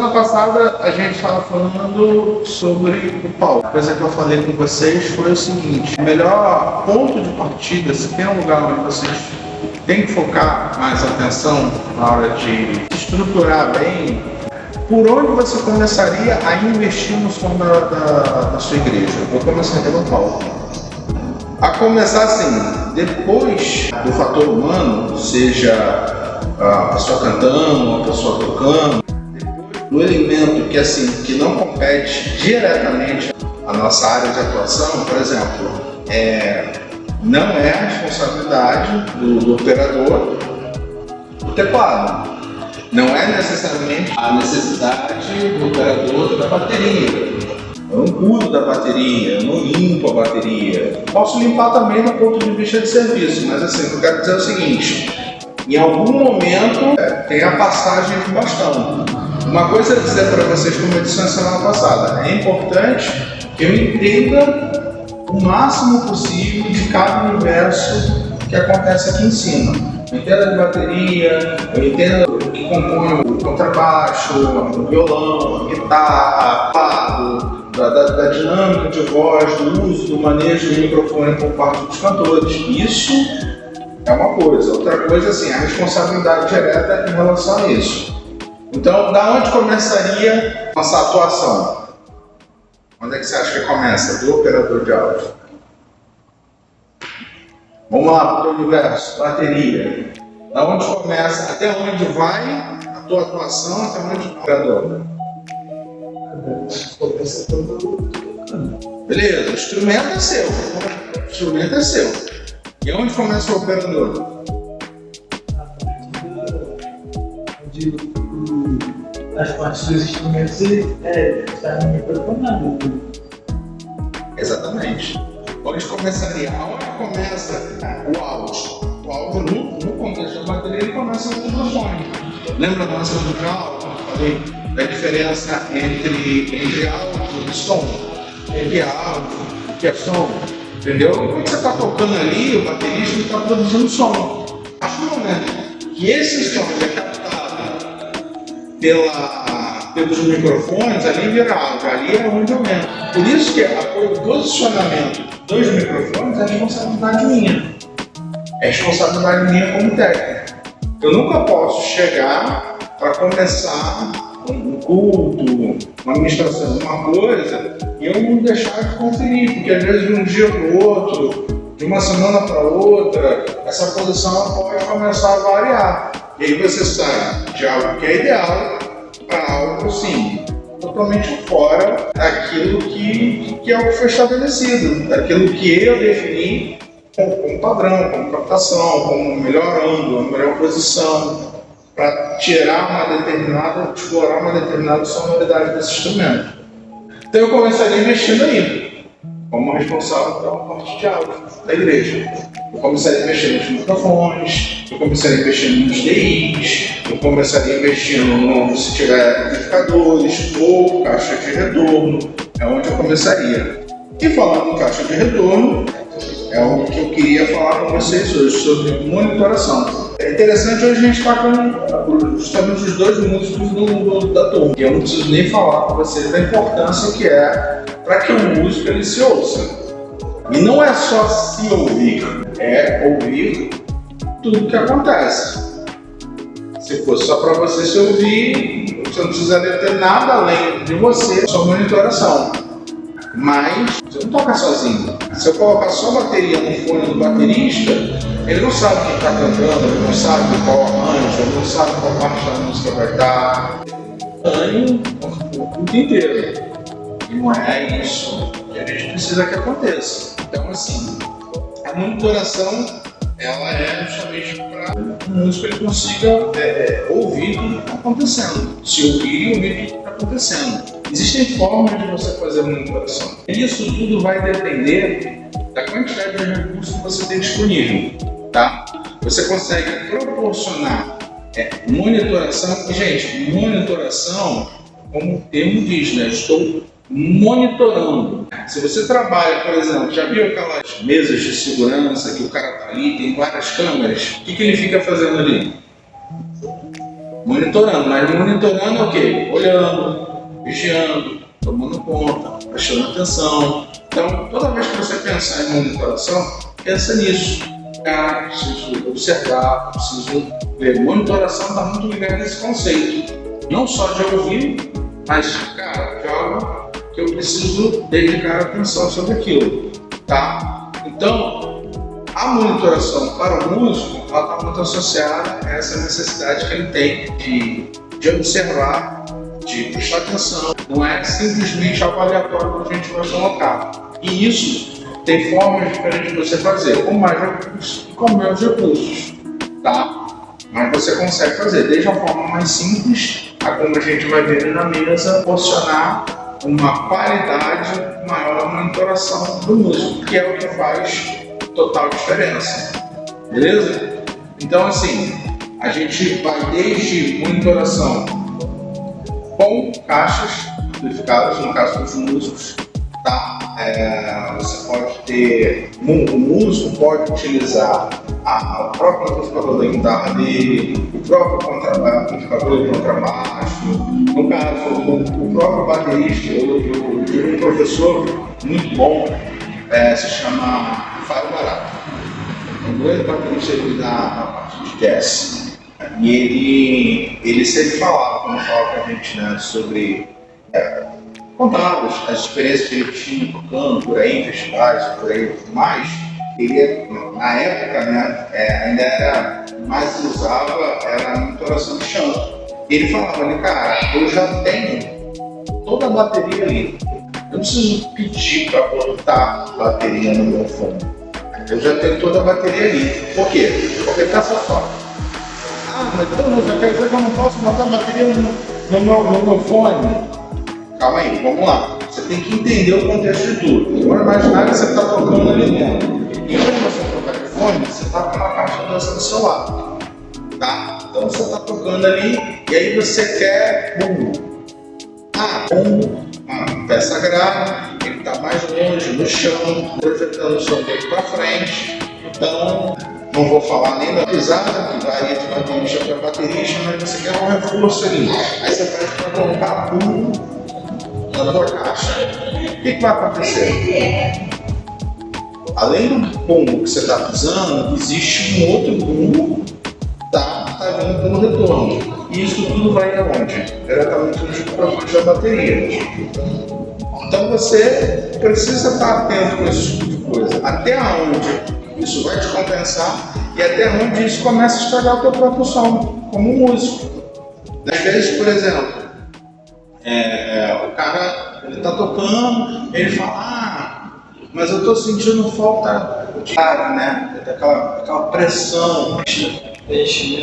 semana passada a gente estava falando sobre o palco. A coisa que eu falei com vocês foi o seguinte: o melhor ponto de partida, se tem um lugar onde vocês têm que focar mais atenção na hora de se estruturar bem, por onde você começaria a investir no som da sua igreja? Eu vou começar pelo palco. A começar assim, depois do fator humano, seja a pessoa cantando, a pessoa tocando, do elemento que assim, que não compete diretamente à nossa área de atuação, por exemplo, não é a responsabilidade do operador o teclado. Não é necessariamente a necessidade do operador da bateria. Eu não cuido da bateria, eu não limpo a bateria. Posso limpar também do ponto de vista de serviço, mas assim, eu quero dizer o seguinte: em algum momento tem a passagem de bastão. Uma coisa a dizer para vocês, como eu disse na semana passada, é importante que eu entenda o máximo possível de cada universo que acontece aqui em cima. Eu entendo de bateria, eu entendo o que compõe o contrabaixo, o violão, a guitarra, o teclado, da dinâmica de voz, do uso, do manejo do microfone por parte dos cantores. Isso é uma coisa. Outra coisa, assim, a responsabilidade direta em relação a isso. Então, da onde começaria nossa atuação? Onde é que você acha que começa? Do operador de áudio. Vamos lá para o teu universo, bateria. Da onde começa, até onde vai a tua atuação, até onde o operador? Beleza, o instrumento é seu. O instrumento é seu. E onde começa o operador? As partes dos instrumentos está microfonado. Exatamente. Onde começaria? Onde começa o áudio? O áudio, no contexto da bateria, ele começa no microfone. Lembra da nossa música áudio? Eu falei da diferença entre áudio e som. O que é áudio, o que é som. Entendeu? Quando você está tocando ali, o baterista está produzindo som. A partir do momento que esse som é captado pelos microfones, ali vira áudio, ali é onde eu entro. Por isso que o posicionamento dos microfones é responsabilidade minha. É responsabilidade minha como técnico. Eu nunca posso chegar para começar um culto, uma administração de uma coisa, e eu não deixar de conferir, porque às vezes de um dia para o outro, de uma semana para outra, essa posição pode começar a variar. E aí você sai de algo que é ideal para algo assim, totalmente fora daquilo que é o que foi estabelecido, daquilo que eu defini como padrão, como captação, como melhor ângulo, melhor posição, para explorar uma determinada sonoridade desse instrumento. Então eu começaria investindo aí, como responsável pela parte de áudio da igreja. Eu começaria investindo nos microfones, eu começaria investindo nos DIs, eu começaria investindo se tiver amplificadores ou caixa de retorno, é onde eu começaria. E falando em caixa de retorno, é o que eu queria falar com vocês hoje, sobre monitoração. É interessante, hoje a gente está com justamente os dois músicos da turma, e eu não preciso nem falar com vocês da importância que é para que o músico ele se ouça. E não é só se ouvir, é ouvir tudo que acontece. Se fosse só para você se ouvir, você não precisaria ter nada além de você, sua monitoração. Mas você não toca sozinho. Se eu colocar só bateria no fone do baterista, ele não sabe quem está cantando, ele não sabe qual arranjo, ele não sabe qual parte da música vai estar. O tempo inteiro. E não é isso que a gente precisa que aconteça. Então, assim, a monitoração ela é justamente para que o músico ele consiga ouvir tudo que está acontecendo. Se ouvir e ouvir tudo que está acontecendo. Existem formas de você fazer monitoração. Isso tudo vai depender da quantidade de recursos que você tem disponível, tá? Você consegue proporcionar monitoração. E, gente, monitoração, como o termo diz, né? Estou monitorando. Se você trabalha, por exemplo, já viu aquelas mesas de segurança que o cara tá ali, tem várias câmeras, o que ele fica fazendo ali? Monitorando, mas monitorando é o quê? Olhando, vigiando, tomando conta, prestando atenção. Então, toda vez que você pensar em monitoração, pensa nisso. Cara, preciso observar, preciso ver. Monitoração está muito ligada nesse conceito. Não só de ouvir, mas, cara, de algo que eu preciso dedicar atenção sobre aquilo, tá? Então, a monitoração para o músico, ela está muito associada a essa necessidade que ele tem de observar, de prestar atenção. Não é simplesmente algo aleatório que a gente vai colocar. E isso tem formas diferentes de você fazer, com mais recursos e com menos recursos, tá? Mas você consegue fazer, desde a forma mais simples, a como a gente vai ver na mesa, proporcionar uma qualidade maior na monitoração do músico, que é o que faz total diferença, beleza? Então, assim, a gente vai desde monitoração com caixas amplificadas, no caso dos músicos, tá? Você pode ter, o músico pode utilizar o próprio amplificador da guitarra dele, o próprio amplificador de contrabaixo, no caso, o próprio baterista. Eu tive um professor muito bom, se chama Fábio Barato, um grande baterista da parte de jazz. E ele sempre falava, quando falava com a gente, né, sobre contava as experiências que ele tinha tocando por aí, em festivais, por aí e tudo mais. Ele, na época, né, ainda era mais usava era a monitoração de chão. Ele falava, cara, eu já tenho toda a bateria ali. Eu não preciso pedir para botar bateria no meu fone. Eu já tenho toda a bateria ali. Por quê? Porque está só fora. Mas então não quer dizer que eu não posso botar bateria no meu fone. Calma aí, vamos lá. Você tem que entender o contexto de tudo. Vamos imaginar que você está tocando ali dentro. E quando você tocar de fone, você está com uma caixa dança do seu lado. Tá? Então você está tocando ali e aí você quer bumbo. Bumbo, uma peça grave, ele está mais longe, no chão, projetando o som dele para frente. Então, não vou falar nem da pisada, que varia de baterista para baterista, mas você quer um reforço ali. Aí você vai colocar bumbo na tua caixa. O que vai acontecer? Além do bumbo que você está pisando, existe um outro bumbo que está vindo pelo retorno. E isso tudo vai aonde? Diretamente nos microfones da bateria. Então você precisa estar atento com esse tipo de coisa. Até onde isso vai te compensar e até onde isso começa a estragar o teu próprio som, como músico. Às vezes, por exemplo, o cara ele está tocando, ele fala, mas eu estou sentindo falta de ar, né? Daquela pressão,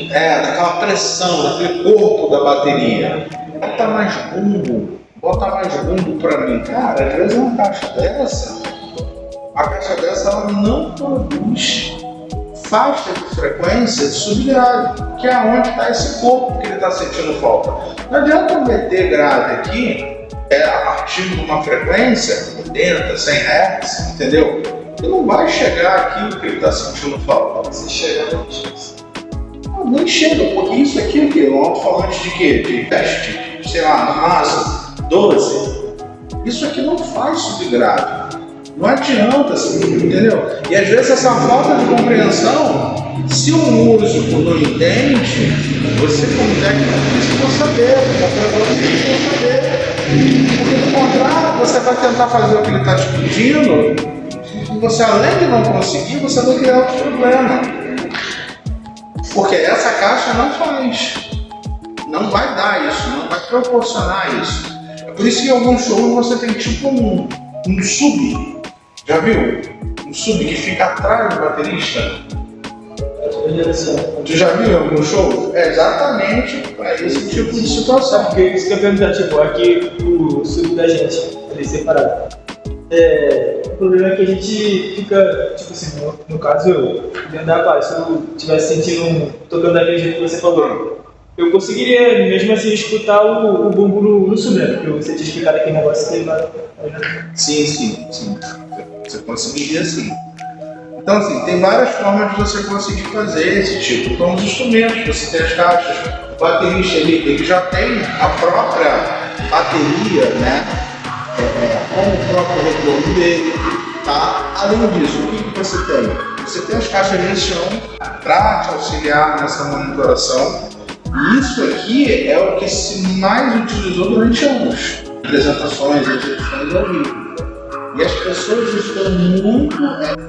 daquela pressão, daquele corpo da bateria. Bota mais bumbo para mim. Cara, às vezes uma caixa dessa, ela não produz faixa de frequência de subgrave, que é onde está esse corpo que ele está sentindo falta. Não adianta eu meter grave aqui, a partir de uma frequência, 80, 100 Hz, entendeu? Ele não vai chegar aqui que ele está sentindo falta. Se chegar, não chega, porque isso aqui é o quê? Um alto-falante de quê? De teste, sei lá, no máximo 12. Isso aqui não faz subgrave. Não adianta, entendeu? E às vezes essa falta de compreensão, se o músico não entende, você como técnico precisa saber, o operador precisa saber. Porque do contrário, você vai tentar fazer o que ele está te pedindo, e você além de não conseguir, você vai criar outro problema. Porque essa caixa não faz. Não vai dar isso, não vai proporcionar isso. É por isso que em alguns shows você tem tipo um sub. Já viu? Um sub que fica atrás do baterista? Tu já viu em algum show? É exatamente para esse tipo de situação. Porque isso que eu perguntar, tipo, aqui o sub da gente, ele separado. O problema é que a gente fica, tipo assim, no caso eu, dentro da base, se eu estivesse sentindo, tocando daquele jeito que você falou, eu conseguiria mesmo assim escutar o bumbo no sub, né? Porque você tinha explicado aquele negócio que ele vai. Sim. Você conseguiria sim. Então, assim, tem várias formas de você conseguir fazer esse tipo. Então, os instrumentos, você tem as caixas, baterista ele já tem a própria bateria, né? Com o próprio retorno dele, tá? Além disso, o que você tem? Você tem as caixas de chão para te auxiliar nessa monitoração. E isso aqui é o que se mais utilizou durante anos. Apresentações, execuções ao vivo. E as pessoas estão muito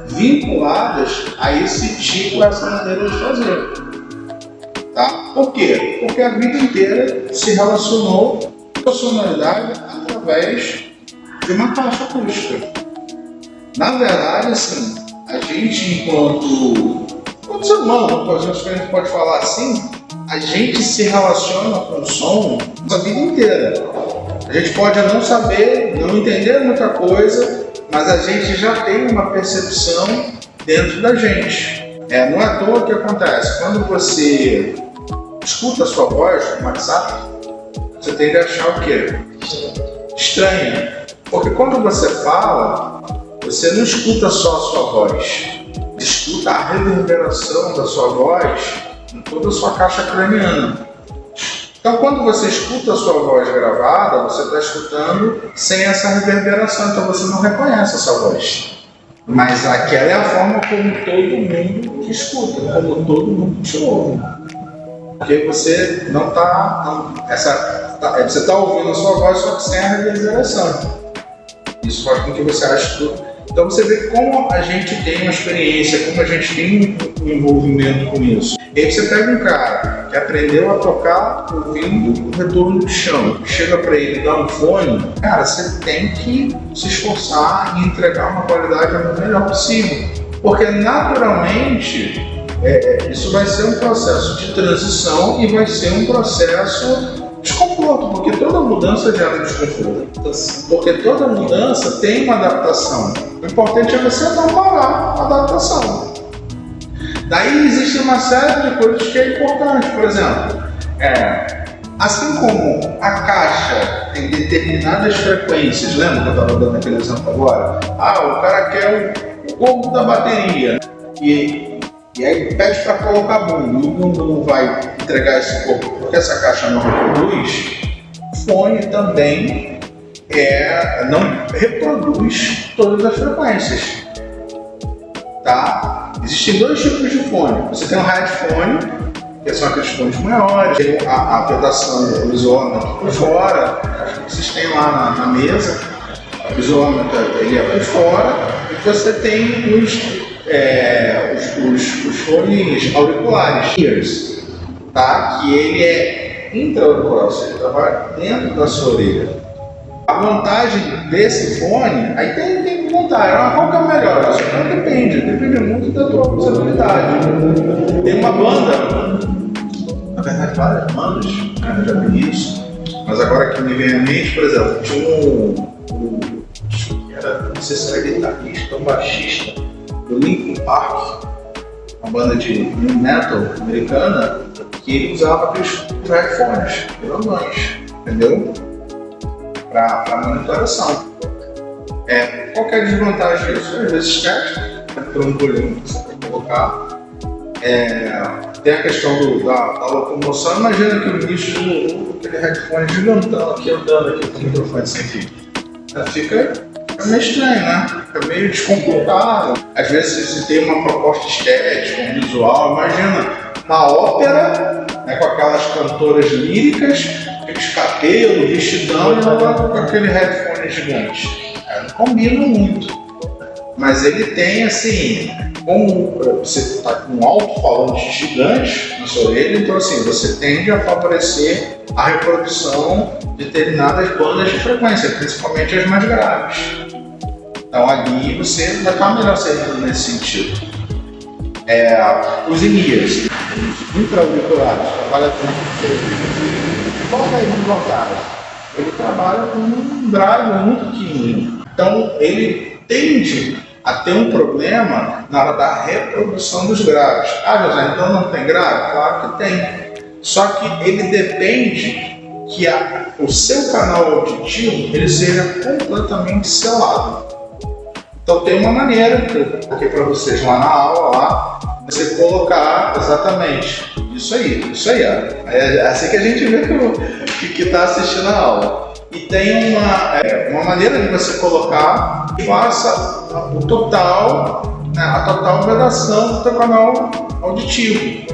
vinculadas a esse tipo, a essa maneira de fazer. Tá? Por quê? Porque a vida inteira se relacionou com a sonoridade através de uma caixa acústica. Na verdade, assim, a gente enquanto ser humano, a gente pode falar assim, a gente se relaciona com o som a vida inteira. A gente pode não saber, não entender muita coisa, mas a gente já tem uma percepção dentro da gente. Não é à toa que acontece. Quando você escuta a sua voz no WhatsApp, você tende a achar o quê? Estranha. Porque quando você fala, você não escuta só a sua voz. Você escuta a reverberação da sua voz em toda a sua caixa craniana. Então, quando você escuta a sua voz gravada, você está escutando sem essa reverberação, então você não reconhece essa voz. Mas aquela é a forma como todo mundo te escuta, como todo mundo te ouve. Porque você não está... Você está ouvindo a sua voz, só que sem a reverberação. Isso faz com que você ache tudo. Então você vê como a gente tem uma experiência, como a gente tem um envolvimento com isso. E aí você pega um cara que aprendeu a tocar ouvindo o retorno do chão, chega para ele dar um fone, cara, você tem que se esforçar e entregar uma qualidade o melhor possível. Porque naturalmente isso vai ser um processo de transição e vai ser um processo desconforto, porque toda mudança gera desconforto. Porque toda mudança tem uma adaptação. O importante é você não parar a adaptação. Daí existe uma série de coisas que é importante. Por exemplo, assim como a caixa tem determinadas frequências, lembra que eu estava dando aquele exemplo agora? O cara quer o corpo da bateria e aí pede para colocar bumbo, e o bumbo não vai entregar esse corpo porque essa caixa não reproduz. O fone também não reproduz todas as frequências. Tá? Existem dois tipos de fone. Você tem um headphone, que são aqueles fones maiores, tem a vedação do isolamento por fora, acho que vocês têm lá na mesa. O isolamento ele é por fora, e você tem os fones auriculares, ears, tá? Que ele é intra-auricular, ou seja, ele trabalha dentro da sua orelha. A vantagem desse fone, aí tem vantagem, qual que é o melhor? Isso depende muito da tua usabilidade. Tem uma banda, na verdade várias bandas, eu já vi isso, mas agora que me vem à mente, por exemplo, tinha não sei se era guitarrista ou baixista, do Linkin Park, uma banda de metal americana, que ele usava aqueles headphones grandões, entendeu? Para monitoração. Qual que é a desvantagem disso? Às vezes estética, trampolim que você vai colocar. Tem a questão da locomoção. Imagina que o ministro colocou aquele headphone gigantão aqui andando aqui com o microfone sem fio. Fica meio estranho, né? Fica meio desconfortável. Às vezes você tem uma proposta estética, um visual. Imagina uma ópera, né, com aquelas cantoras líricas, aqueles cabelos, vestidão, e ela com aquele headphone gigante. Não combina muito. Mas ele tem, assim, como você está com um alto-falante gigante na sua orelha, então assim, você tende a favorecer a reprodução de determinadas bandas de frequência, principalmente as mais graves. Então ali você vai estar melhor servindo nesse sentido. Os in-ears, os intra-auriculares, trabalham com qual é a desvantagem? Ele trabalha com um driver muito pequenininho. Então ele tende a ter um problema na hora da reprodução dos graves. José, então não tem grave? Claro que tem. Só que ele depende que o seu canal auditivo ele seja completamente selado. Então tem uma maneira, porque para vocês lá na aula, você colocar exatamente Isso aí. É assim que a gente vê que está assistindo a aula. E tem uma maneira de você colocar que faça a total vedação do teu canal auditivo.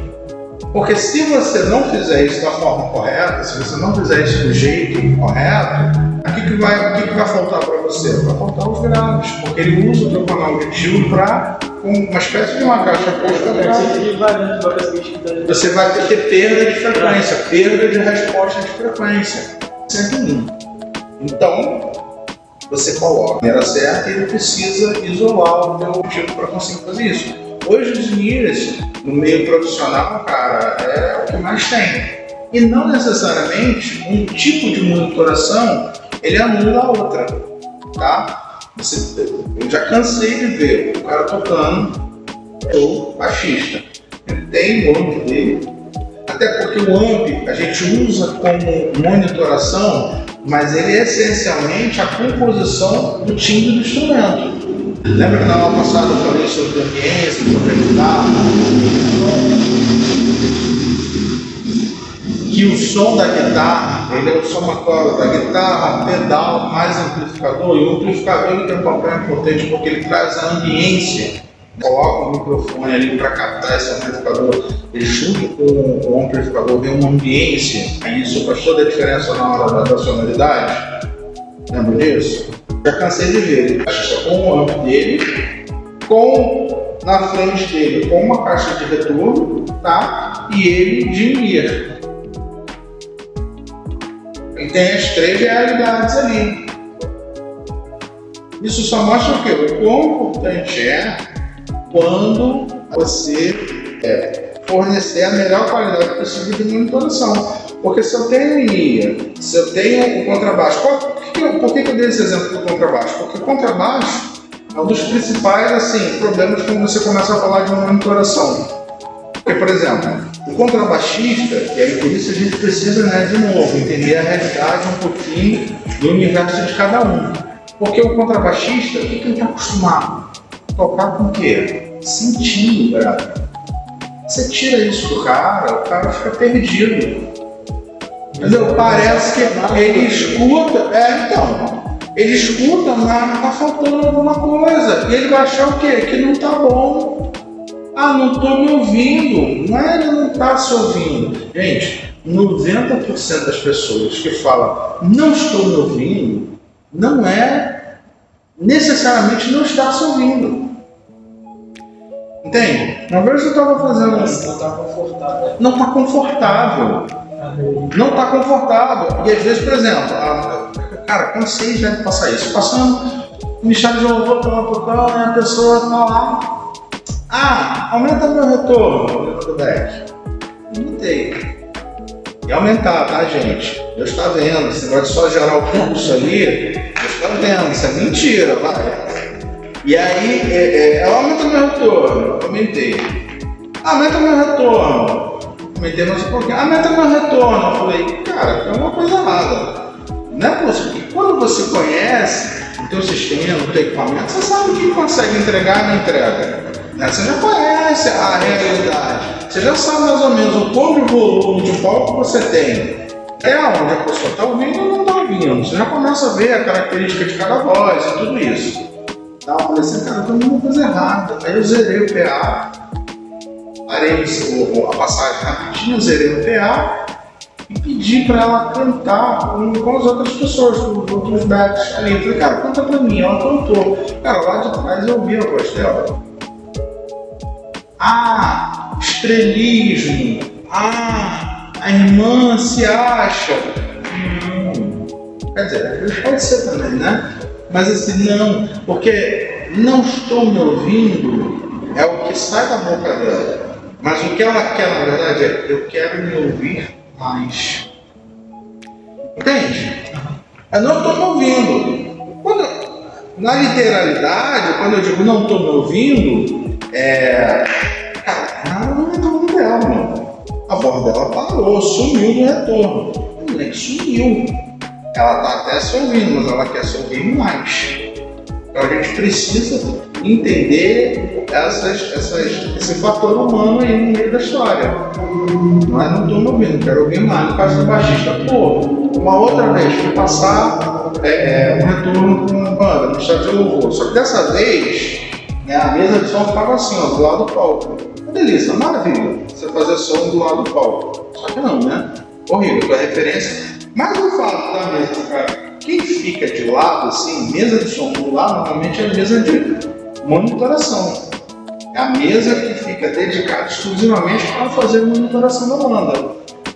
Porque se você não fizer isso da forma correta, se você não fizer isso do jeito correto, o que vai faltar para você? Vai faltar os graves, porque ele usa o teu canal auditivo para uma espécie de uma caixa acústica. Você vai ter perda de frequência, perda de resposta de frequência. Isso é ruim. Então, você coloca a maneira certa e ele precisa isolar o teu auditivo para conseguir fazer isso. Hoje os NIRs, no meio profissional, cara, é o que mais tem. E não necessariamente um tipo de monitoração, ele anula a outra, tá? Eu já cansei de ver o cara tocando, ou baixista. Ele tem o amp dele, até porque o amp a gente usa como monitoração, mas ele é essencialmente a composição do timbre do instrumento. Lembra que na aula passada eu falei sobre ambiência, sobre a guitarra? Que o som da guitarra, ele é o somatório da guitarra, pedal, mais amplificador. E o amplificador ele tem um papel importante porque ele traz a ambiência. Coloca o microfone ali para captar esse amplificador. Ele junto com o amplificador vem uma ambiência. E isso faz toda a diferença na hora da sonoridade. Lembra disso? Já cansei de ver ele com o amp dele, na frente dele com uma caixa de retorno, tá? E ele de in-ear. E tem as três realidades ali. Isso só mostra o quê? O quão importante é quando você fornecer a melhor qualidade possível de monitoração. Porque se eu tenho in-ear, se eu tenho o contrabaixo, por que eu dei esse exemplo do contrabaixo? Porque o contrabaixo é um dos principais problemas quando você começa a falar de uma monitoração. Porque, por exemplo, o contrabaixista, e aí por isso a gente precisa, de novo, entender a realidade um pouquinho do universo de cada um. Porque o contrabaixista, o que ele está acostumado? Tocar com o quê? Sentindo, cara. Você tira isso do cara, o cara fica perdido. Entendeu? Parece que ele escuta, ele escuta, mas tá faltando alguma coisa. E ele vai achar o quê? Que não tá bom. Ah, não tô me ouvindo. Não é ele não tá se ouvindo. Gente, 90% das pessoas que falam não estou me ouvindo, não é necessariamente não estar se ouvindo. Entende? Uma vez eu estava fazendo... Não tá confortável. Não está confortável. E às vezes, por exemplo, cara, cansei já de passar isso. Passando o Ministério de Louvor pela tocando, a pessoa está lá. Aumenta meu retorno do back. Aumentei. E aumentar, tá, gente? Deus está vendo. Esse negócio de só gerar o pulso ali, Deus está vendo. Isso é mentira, vai. E aí, ela aumenta meu retorno. Aumentei. Aumenta meu retorno. Aumentei mais um pouquinho. Aumenta meu retorno. Eu falei, cara, tem uma coisa errada. Não é possível. Porque quando você conhece o teu sistema, o teu equipamento, você sabe o que consegue entregar e não entrega. Você já conhece a realidade. Você já sabe mais ou menos o quanto de volume de palco você tem. Onde a pessoa está ouvindo ou não está ouvindo. Você já começa a ver a característica de cada voz e tudo isso. Então, eu falei assim, cara, eu estou fazendo uma coisa errada. Aí eu zerei o PA. Parei a passagem rapidinho, zerei o PA e pedi para ela cantar com as outras pessoas, com os outros backs ali. Eu falei, cara, canta pra mim. Ela cantou. Cara, lá de trás eu ouvi a voz dela. Estrelismo. A irmã se acha. Quer dizer, pode ser também, né? Mas assim, não, porque não estou me ouvindo é o que sai da boca dela. Mas o que ela quer, na verdade, é eu quero me ouvir mais. Entende? Eu não estou me ouvindo. Na literalidade, quando eu digo não estou me ouvindo, cara, não está ouvindo dela, não. A voz dela parou, sumiu do retorno. Não é que sumiu. Ela está até se ouvindo, mas ela quer se ouvir mais. Então a gente precisa entender esse fator humano aí no meio da história. Mas não estou me ouvindo, quero ouvir mais. No caso do baixista, uma outra vez fui passar um retorno com uma banda no estádio de louvor. Só que dessa vez, né, a mesa de som ficava assim, ó, do lado do palco. Delícia, maravilha, você fazer som do lado do palco. Só que não, né? Horrível, tua referência. Mas o fato da mesa, cara, quem fica de lado, assim, mesa de som do lado, normalmente é a mesa de monitoração. É a mesa que fica dedicada exclusivamente para fazer monitoração da banda.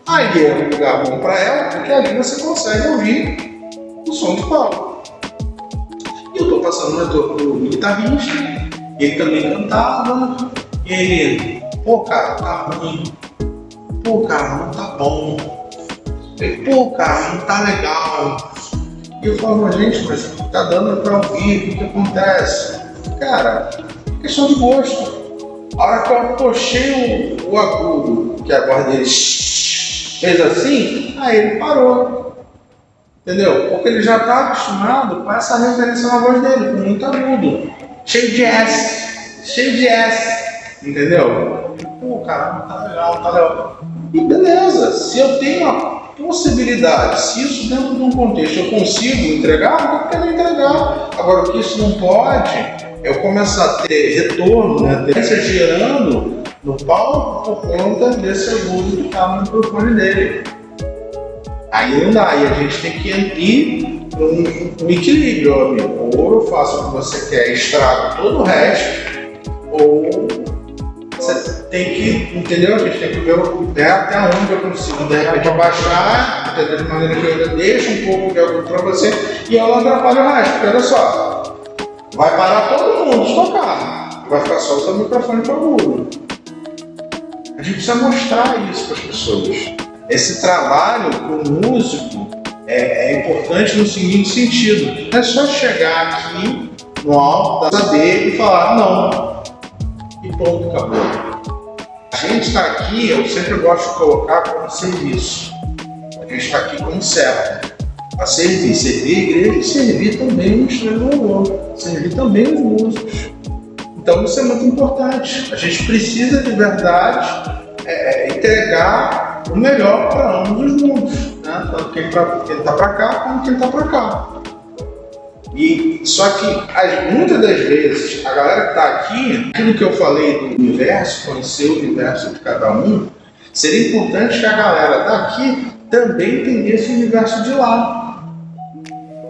Aí é um lugar bom para ela, porque ali você consegue ouvir o som do palco. E eu estou passando o retorno do guitarrista, ele também cantava, e ele, pô cara, tá ruim, pô cara, não tá bom, pô cara, não tá legal. E eu falo, gente, mas tá dando para ouvir, o que acontece? Cara, questão de gosto. A hora que eu puxei o agudo, que a voz dele fez assim, aí ele parou. Entendeu? Porque ele já está acostumado com essa referência na voz dele, com muito agudo. Cheio de S. Entendeu? Pô, cara, não tá legal, não tá legal. E beleza, se eu tenho a possibilidade, se isso dentro de um contexto eu consigo entregar, eu quero entregar. Agora, o que isso não pode, eu começar a ter retorno, né, gerando no palco por conta desse agudo que está no microfone dele. Aí não dá, aí a gente tem que ir no equilíbrio, amigo. Ou eu faço o que você quer e estrago todo o resto, ou você tem que, entendeu? A gente tem que ver até onde eu consigo, de repente, abaixar, entendeu? De maneira que eu deixo um pouco de agudo para você e eu não atrapalho o resto, porque olha só, vai parar todo mundo de tocar, vai ficar só o seu microfone para agudo. A gente precisa mostrar isso para as pessoas. Esse trabalho com o músico é importante no seguinte sentido: não é só chegar aqui no alto da saber e falar não, e pronto, acabou. A gente está aqui, eu sempre gosto de colocar como serviço. A gente está aqui como servo, para servir a igreja e servir também os trabalhadores, servir também os músicos. Então isso é muito importante. A gente precisa de verdade entregar o melhor para ambos os mundos, né? Tanto quem está para cá como quem está para cá. E só que muitas das vezes a galera que está aqui, aquilo que eu falei do universo, conhecer o universo de cada um, seria importante que a galera daqui também entendesse o universo de lá.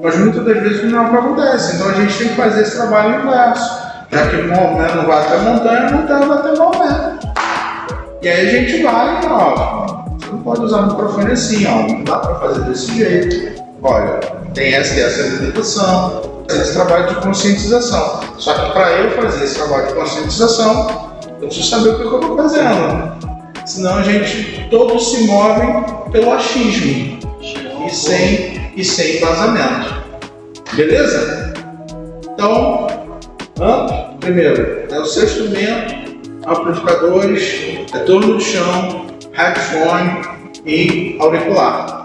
Mas muitas das vezes não acontece. Então a gente tem que fazer esse trabalho inverso. Já que Maomé não vai até a montanha, a montanha vai até Maomé. E aí a gente vai e ó, você não pode usar o microfone assim, ó, não dá para fazer desse jeito. Olha, tem essa limitação, esse trabalho de conscientização. Só que para eu fazer esse trabalho de conscientização, eu preciso saber o que eu estou fazendo. Senão a gente todos se movem pelo achismo e sem embasamento. Beleza? Então, primeiro, é o seu instrumento, amplificadores, retorno de chão, headphone e auricular.